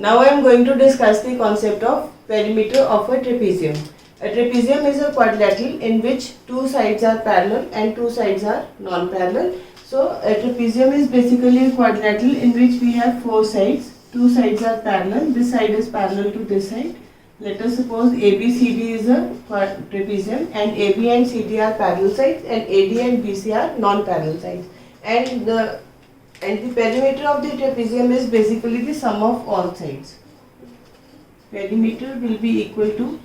Now I am going to discuss the concept of perimeter of a trapezium. A trapezium is a quadrilateral in which two sides are parallel and two sides are non-parallel. So a trapezium is basically a quadrilateral in which we have four sides. Two sides are parallel. This side is parallel to this side. Let us suppose ABCD is a trapezium and AB and CD are parallel sides and AD and BC are non-parallel sides. And the perimeter of the trapezium is basically the sum of all sides. Perimeter will be equal to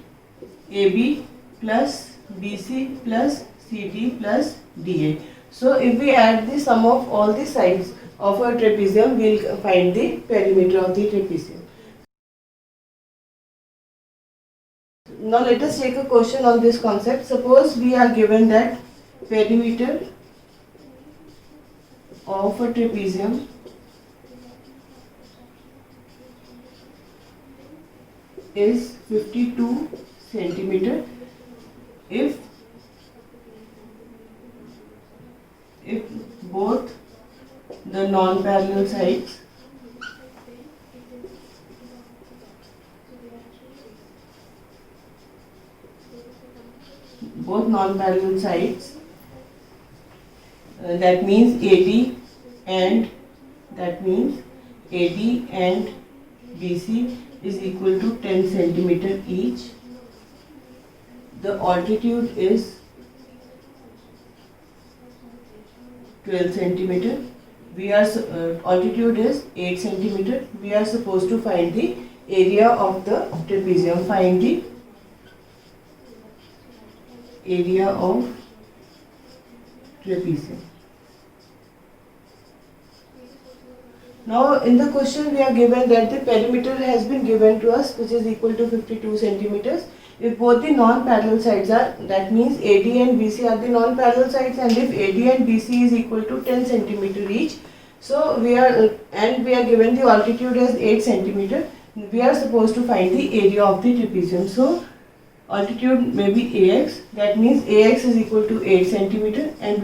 AB plus BC plus CD plus DA. So if we add the sum of all the sides of a trapezium, we will find the perimeter of the trapezium. Now let us take a question on this concept. Suppose we are given that perimeter of a trapezium is 52 centimeter if both the non-parallel sides that means AD and BC is equal to 10 centimeter each. The altitude is 12 centimeter. Altitude is 8 centimeter. We are supposed to find the area of the trapezium. Find the area of trapezium. Now in the question we are given that the perimeter has been given to us, which is equal to 52 centimeters. If both the non-parallel sides are, that means AD and BC are the non-parallel sides, and if AD and BC is equal to 10 centimeter each, so we are given the altitude as 8 centimeter. We are supposed to find the area of the trapezium. So altitude may be AX, that means AX is equal to 8 centimeter, and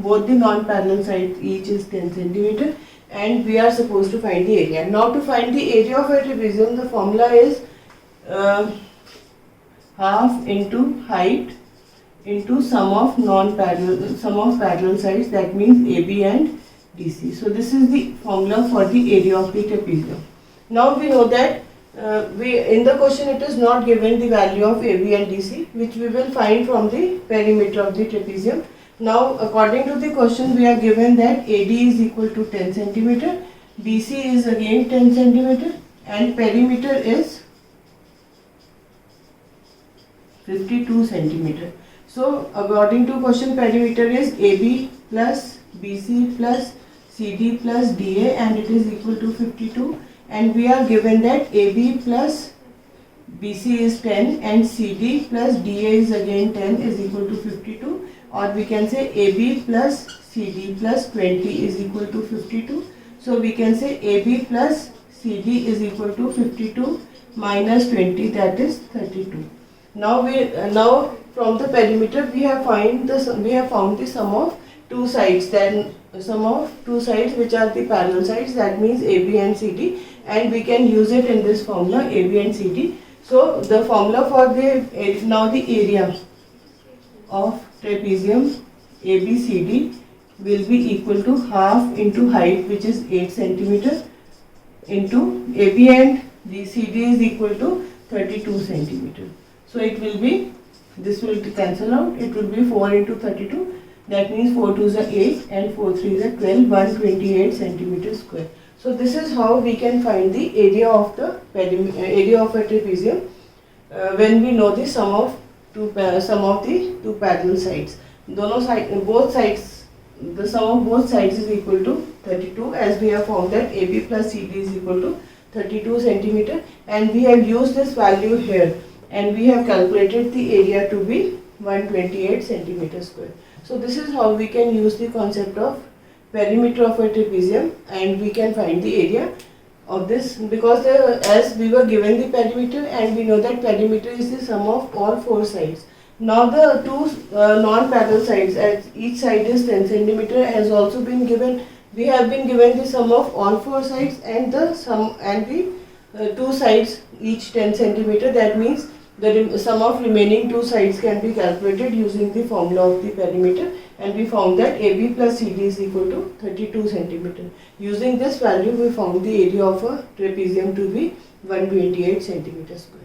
both the non-parallel sides each is 10 centimeter, and we are supposed to find the area. Now to find the area of a trapezium, the formula is half into height into sum of parallel sides, that means AB and DC. So this is the formula for the area of the trapezium. Now we know that in the question it is not given the value of AB and DC, which we will find from the perimeter of the trapezium. Now according to the question we are given that AD is equal to 10 centimeter, BC is again 10 centimeter, and perimeter is 52 centimeter. So according to question, perimeter is AB plus BC plus CD plus DA, and it is equal to 52, and we are given that AB plus BC is 10 and CD plus DA is again 10 is equal to 52, or we can say AB plus CD plus 20 is equal to 52. So we can say AB plus CD is equal to 52 minus 20, that is 32. Now from the perimeter we have found the sum of two sides, then sum of two sides which are the parallel sides, that means AB and CD, and we can use it in this formula AB and CD. So the formula for the area of trapezium ABCD will be equal to half into height, which is 8 centimeter, into AB and CD is equal to 32 centimeter. So it will be, this will cancel out, it will be 4 into 32, that means 4 2s are 8 and 4 3s are 12, 128 centimeter square. So this is how we can find the area of the area of a trapezium when we know the sum of the two parallel sides. Both sides, the sum of both sides is equal to 32, as we have found that AB plus CD is equal to 32 centimeter, and we have used this value here, and we have calculated the area to be 128 centimeter square. So this is how we can use the concept of perimeter of a trapezium, and we can find the area of this, because as we were given the perimeter, and we know that perimeter is the sum of all four sides. Now the two non-parallel sides, as each side is 10 centimeter, has also been given. We have been given the sum of all four sides and the sum and the two sides each 10 centimeter. That means the sum of remaining two sides can be calculated using the formula of the perimeter, and we found that AB plus CD is equal to 32 centimeter. Using this value we found the area of a trapezium to be 128 centimeter square.